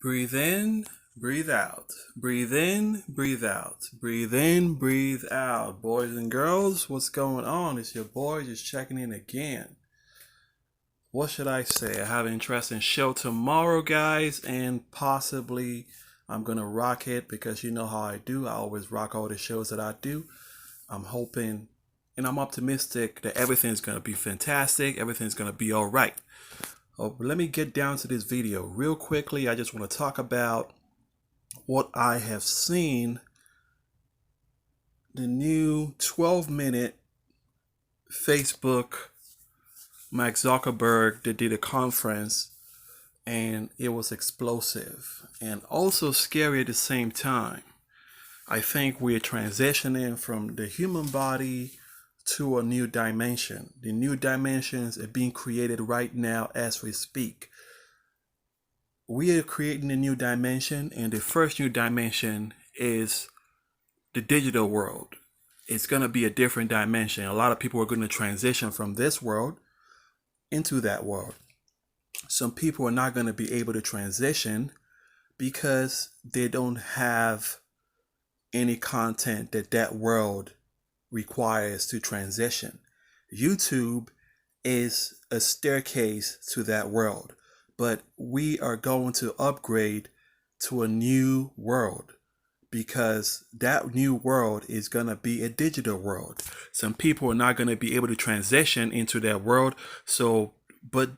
Breathe in, breathe out. Breathe in, breathe out. Breathe in, breathe out. Boys and girls, what's going on? It's your boy just checking in again. What should I say? I have an interesting show tomorrow, guys, and possibly I'm gonna rock it because you know how I do. I always rock all the shows that I do. I'm hoping and I'm optimistic that everything's gonna be fantastic, everything's gonna be all right. Oh, let me get down to this video real quickly. I just want to talk about what I have seen. The new 12-minute Facebook, Mark Zuckerberg, they did a conference and it was explosive and also scary at the same time. I think we're transitioning from the human body to a new dimension. The new dimensions are being created right now as we speak. We are creating a new dimension, and the first new dimension is the digital world. It's going to be a different dimension. A lot of people are going to transition from this world into that world. Some people are not going to be able to transition because they don't have any content that world requires to transition. YouTube is a staircase to that world, but we are going to upgrade to a new world because that new world is going to be a digital world. Some people are not going to be able to transition into that world.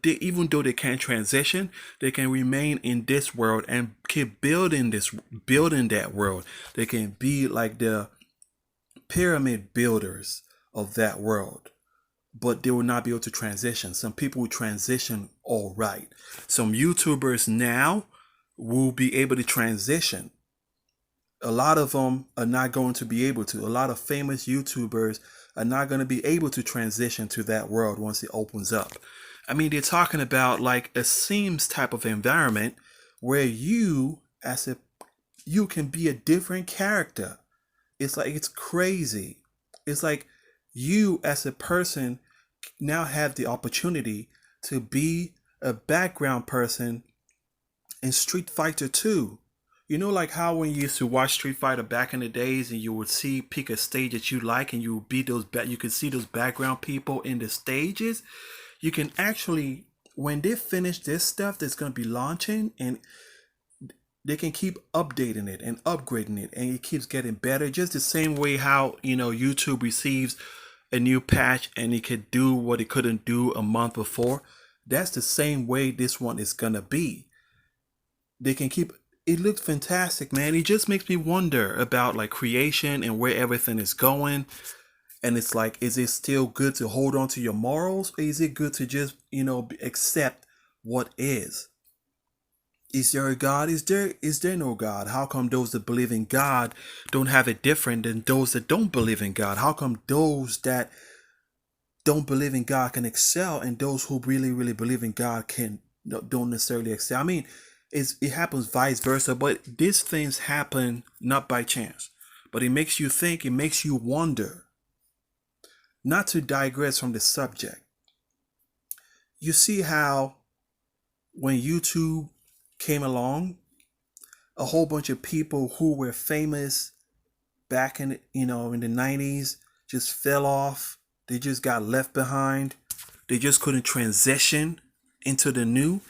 Even though they can't transition, they can remain in this world and keep building that world. They can be like the pyramid builders of that world, but they will not be able to transition. Some people will transition all right. Some YouTubers now will be able to transition. A lot of them are not going to be able to. A lot of famous YouTubers are not going to be able to transition to that world once it opens up. I mean, they're talking about like a Sims type of environment where you can be a different character. It's crazy. It's like you as a person now have the opportunity to be a background person in Street Fighter 2. You know, like how when you used to watch Street Fighter back in the days and you would pick a stage that you like and you would be you could see those background people in the stages. You can actually, when they finish this stuff that's going to be launching, and they can keep updating it and upgrading it, and it keeps getting better, just the same way how YouTube receives a new patch and it could do what it couldn't do a month before. That's the same way this one is gonna be. They can keep it. Looks fantastic, man. It just makes me wonder about like creation and where everything is going. And it's like, is it still good to hold on to your morals, or is it good to just accept what is? Is there a God? Is there no God? How come those that believe in God don't have it different than those that don't believe in God? How come those that don't believe in God can excel, and those who really, really believe in God don't necessarily excel? I mean, it happens vice versa, but these things happen not by chance. But it makes you think, it makes you wonder. Not to digress from the subject. You see how when YouTube came along, a whole bunch of people who were famous back in in the 90s just fell off. They just got left behind. They just couldn't transition into the new.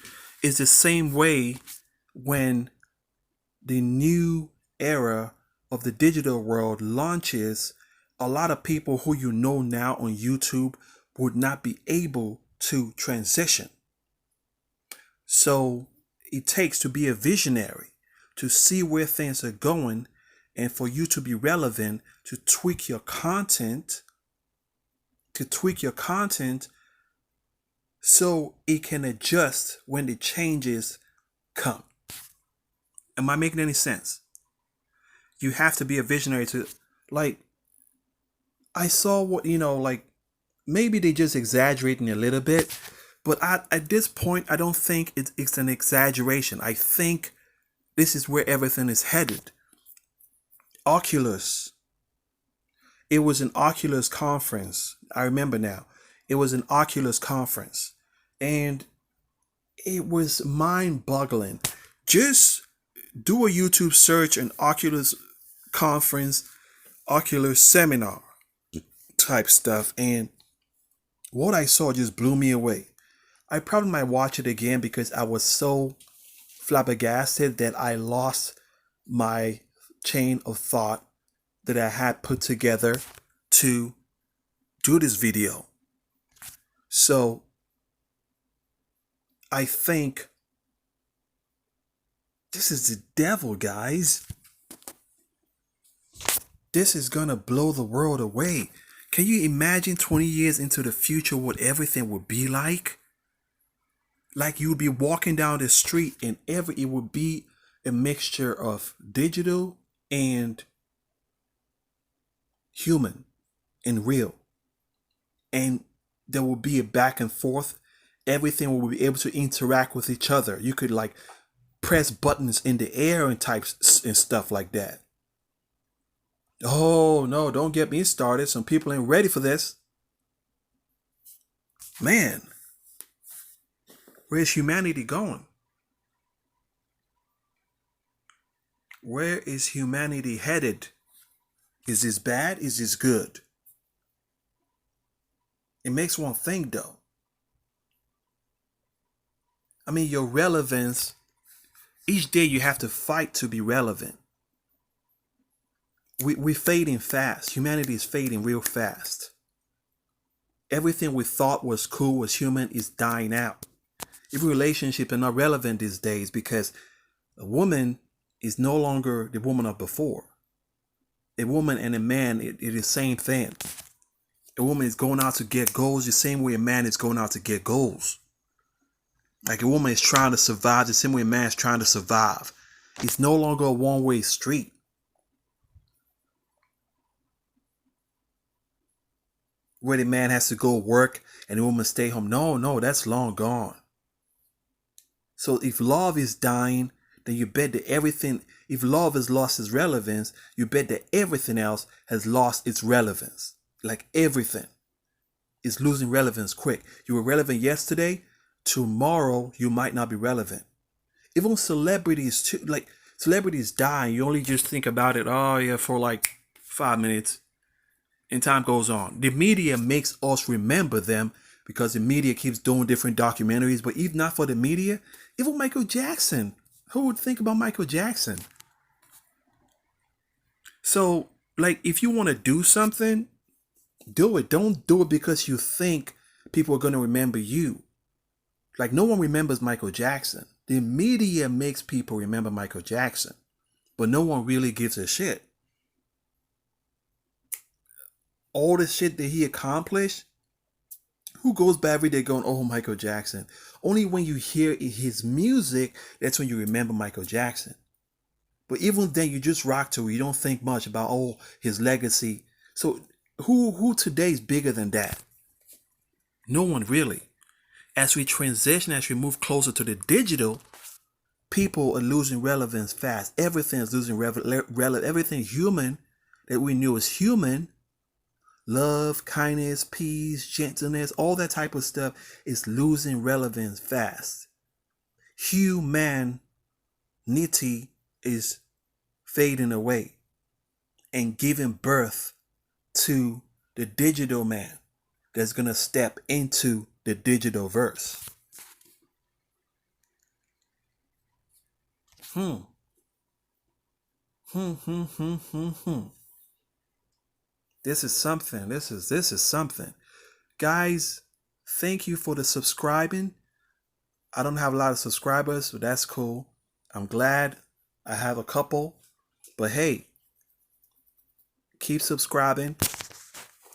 It's the same way when the new era of the digital world launches. A lot of people who now on YouTube would not be able to transition. So it takes to be a visionary, to see where things are going, and for you to be relevant, to tweak your content, so it can adjust when the changes come. Am I making any sense? You have to be a visionary to, like, I saw what, like, maybe they just exaggerating a little bit, but at this point, I don't think it's an exaggeration. I think this is where everything is headed. Oculus. It was an Oculus conference. I remember now. It was an Oculus conference. And it was mind-boggling. Just do a YouTube search and Oculus conference, Oculus seminar type stuff, and what I saw just blew me away. I probably might watch it again because I was so flabbergasted that I lost my chain of thought that I had put together to do this video. So I think this is the devil, guys. This is gonna blow the world away. Can you imagine 20 years into the future what everything would be like? Like you would be walking down the street and it would be a mixture of digital and human and real. And there will be a back and forth. Everything will be able to interact with each other. You could like press buttons in the air and types and stuff like that. Oh no, don't get me started. Some people ain't ready for this. Man, where's humanity going? Where is humanity headed? Is this bad? Is this good? It makes one think though. I mean, your relevance, each day you have to fight to be relevant. We're fading fast. Humanity is fading real fast. Everything we thought was cool, was human, is dying out. Every relationship is not relevant these days because a woman is no longer the woman of before. A woman and a man, it is the same thing. A woman is going out to get goals the same way a man is going out to get goals. Like a woman is trying to survive the same way a man is trying to survive. It's no longer a one-way street. Where the man has to go work and the woman stay home. No, that's long gone. So if love is dying, then you bet that everything, if love has lost its relevance, you bet that everything else has lost its relevance. Like everything is losing relevance quick. You were relevant yesterday, tomorrow you might not be relevant. Even celebrities too, like celebrities die, you only just think about it, oh yeah, for like 5 minutes. And time goes on. The media makes us remember them because the media keeps doing different documentaries. But if not for the media, even Michael Jackson, who would think about Michael Jackson? So, like, if you want to do something, do it. Don't do it because you think people are going to remember you. Like, no one remembers Michael Jackson. The media makes people remember Michael Jackson, but no one really gives a shit. All the shit that he accomplished, who goes by every day going, oh, Michael Jackson? Only when you hear his music, that's when you remember Michael Jackson. But even then, you just rock to it. You don't think much about, oh, his legacy. So who today is bigger than that? No one really. As we transition, as we move closer to the digital, people are losing relevance fast. Everything is losing relevance. Everything human that we knew as human, love, kindness, peace, gentleness, all that type of stuff is losing relevance fast. Humanity is fading away and giving birth to the digital man that's going to step into the digital verse. This is something. This is something. Guys, thank you for the subscribing. I don't have a lot of subscribers, but that's cool. I'm glad I have a couple. But hey, keep subscribing.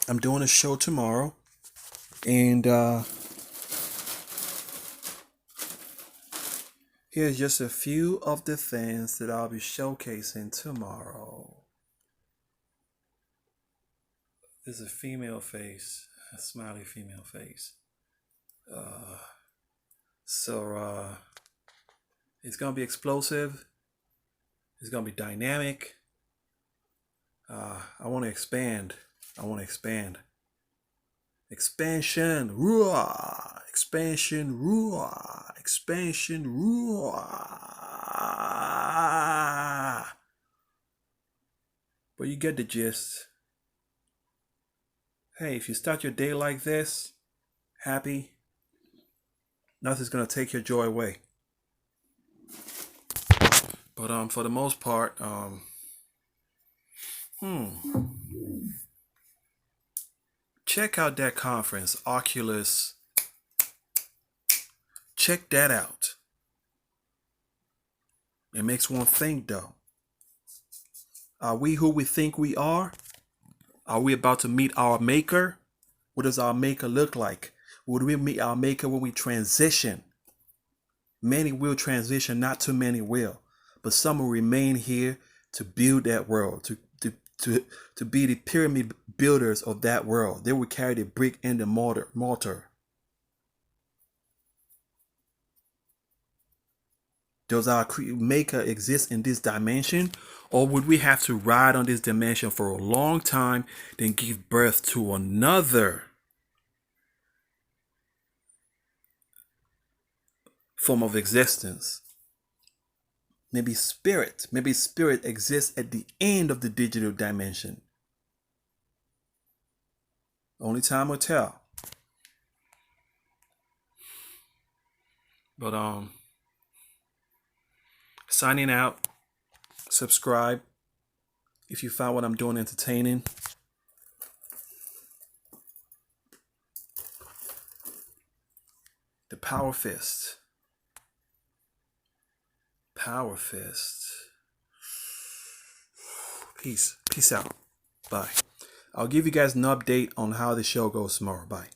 I'm doing a show tomorrow. And here's just a few of the things that I'll be showcasing tomorrow. There's a female face, a smiley female face. So it's gonna be explosive. It's gonna be dynamic. I want to expand. Expansion, roar! Expansion, roar! Expansion, roar! But you get the gist. Hey, if you start your day like this, happy, nothing's gonna take your joy away. But for the most part, check out that conference, Oculus. Check that out. It makes one think though. Are we who we think we are? Are we about to meet our maker? What does our maker look like? Would we meet our maker when we transition? Many will transition, not too many will. But some will remain here to build that world, to be the pyramid builders of that world. They will carry the brick and the mortar. Does our maker exist in this dimension? Or would we have to ride on this dimension for a long time, then give birth to another form of existence? Maybe spirit exists at the end of the digital dimension. Only time will tell. But signing out. Subscribe if you found what I'm doing entertaining. The Power Fist. Power Fist. Peace out. Bye. I'll give you guys an update on how the show goes tomorrow. Bye.